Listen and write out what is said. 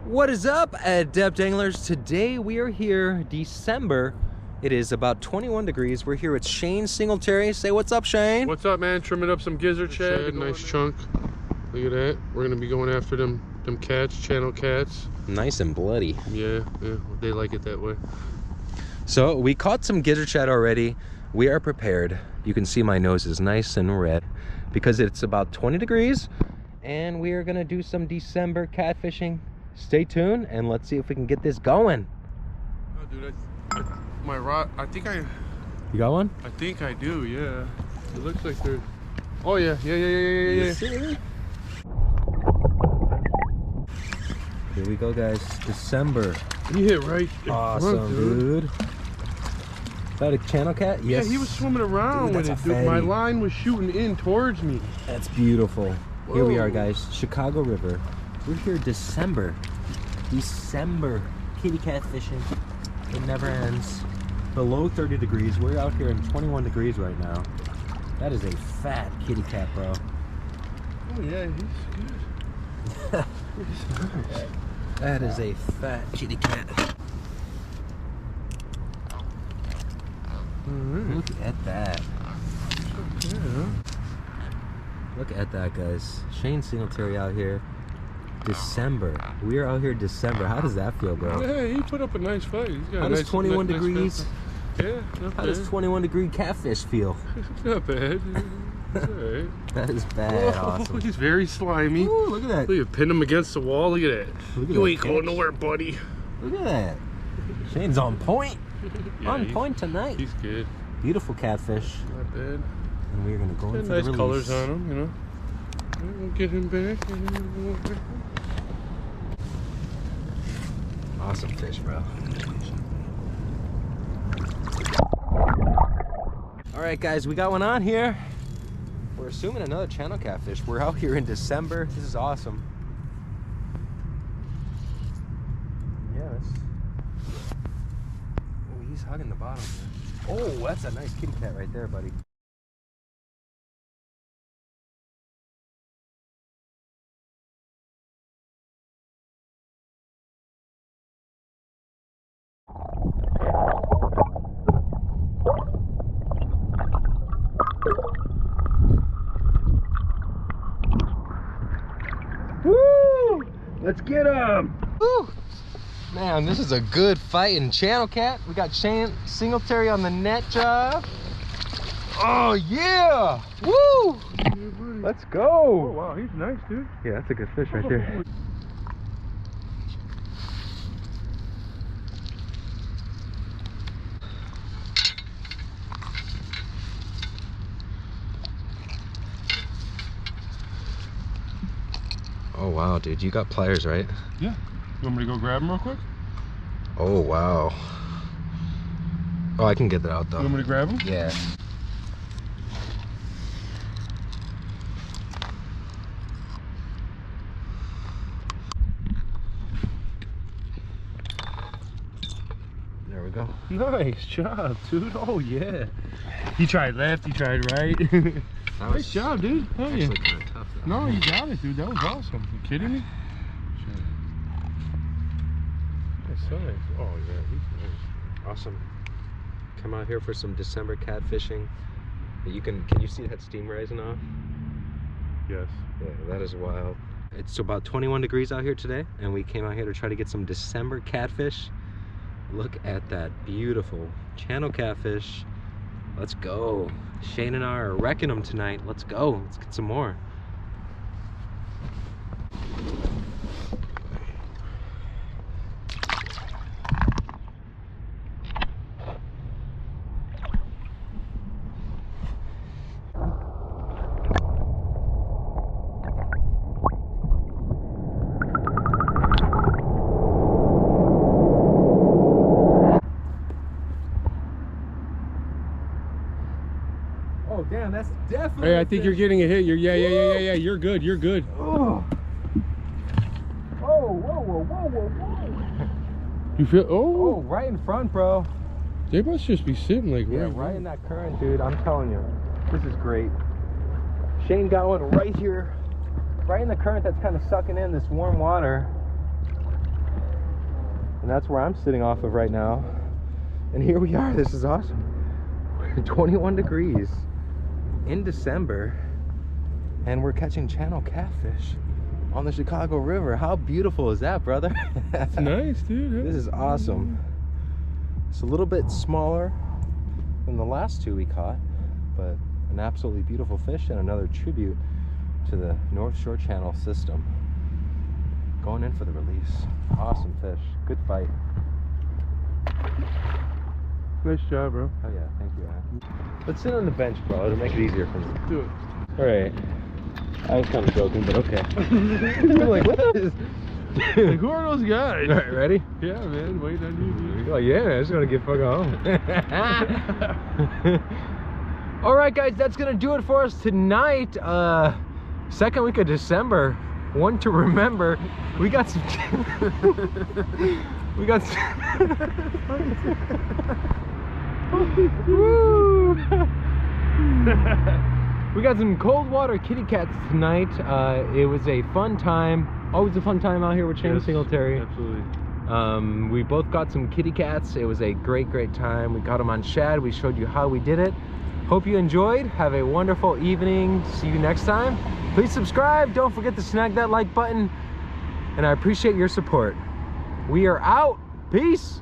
What is up, adept anglers? Today we are here, December. It is about 21 degrees. We're here with Shane Singletary. Say what's up, Shane. What's up, man? Trimming up some gizzard shad. Nice chunk. Look at that. We're gonna be going after them cats, channel cats. Nice and bloody. Yeah, they like it that way. So we caught some gizzard shad already. We are prepared. You can see my nose is nice and red because it's about 20 degrees and we are gonna do some December catfishing. Stay tuned and let's see if we can get this going. Oh, dude, my rod, You got one? I think I do, yeah. It looks like there's... Oh, yeah. Here we go, guys. December. He hit right in awesome, front, dude. Is that a channel cat? Yes. Yeah, he was swimming around with it, dude. My line was shooting in towards me. That's beautiful. Whoa. Here we are, guys. Chicago River. We're here December kitty cat fishing. It never ends. Below 30 degrees. We're out here in 21 degrees right now. That is a fat kitty cat, bro. Oh yeah, he's good. That is a fat kitty cat. Look at that. Yeah. Look at that, guys. Shane Singletary out here. December. We are out here December. How does that feel, bro? Yeah, he put up a nice fight. He's got how does 21 degrees? Yeah, not how bad. does 21 degree catfish feel? Not bad. It's alright. That is bad. Whoa, awesome. He's very slimy. Ooh, look at that. Look at pin him against the wall. Look at that. Look at You that ain't going catch. nowhere, buddy. Look at that. Shane's on point. Yeah, on point tonight. He's good. Beautiful catfish. Not bad. And we're gonna go in for Nice the colors release. on him, you know. We'll get him back. Awesome fish, bro. All right, guys, we got one on here. We're assuming another channel catfish. We're out here in December. This is awesome. Yeah, that's... Oh, he's hugging the bottom here. Oh, that's a nice kitty cat right there, buddy. Woo! Let's get him! Woo! Man, this is a good fighting channel cat. We got Shane Singletary on the net job. Oh yeah! Woo! Let's go! Oh wow, he's nice, dude. Yeah, that's a good fish right there. Oh wow, dude, you got pliers, right? Yeah. You want me to go grab him real quick? Oh wow. Oh, I can get that out though. You want me to grab him? Yeah. There we go. Nice job, dude. Oh yeah. He tried left, he tried right. That was nice job, dude. Oh, yeah. actually kind of tough though. No, you got it, dude. That was awesome. You kidding me? Nice size. Oh yeah, he's nice. Awesome. Come out here for some December catfishing. Can you see that steam rising off? Yes. Yeah, that is wild. It's about 21 degrees out here today, and we came out here to try to get some December catfish. Look at that beautiful channel catfish. Let's go. Shane and I are wrecking them tonight. Let's go. Let's get some more. Oh damn, that's definitely. Hey, I think you're getting a hit. Yeah. You're good. You're good. Oh. Whoa. You feel? Oh, Oh, right in front, bro. they must just be sitting like Yeah, right in that current, dude. I'm telling you, this is great. Shane got one right here, right in the current that's kind of sucking in this warm water. And that's where I'm sitting off of right now. And here we are. This is awesome. 21 degrees in December, and we're catching channel catfish on the Chicago River. How beautiful is that, brother? It's nice, dude. This is awesome. It's a little bit smaller than the last two we caught, but an absolutely beautiful fish and another tribute to the North Shore Channel system. Going in for the release. Awesome fish. Good fight. Nice job, bro. Oh yeah, thank you, man. Let's sit on the bench, bro. It'll make it easier for me. Do it. All right. I was kind of joking, but okay. I'm like, what is? Like, who are those guys? All right, ready? Yeah, man. Waiting on you, dude. Oh yeah, man. I just want to get fucking home. All right, guys, that's gonna do it for us tonight. Second week of December. One to remember. We got some. We got some. We got some cold water kitty cats tonight. It was a fun time. Always a fun time out here with Shane Singletary. Absolutely. We both got some kitty cats. It was a great time. We got them on shad. We showed you how we did it. Hope you enjoyed. Have a wonderful evening. See you next time. Please subscribe. Don't forget to snag that like button. And I appreciate your support. We are out. Peace.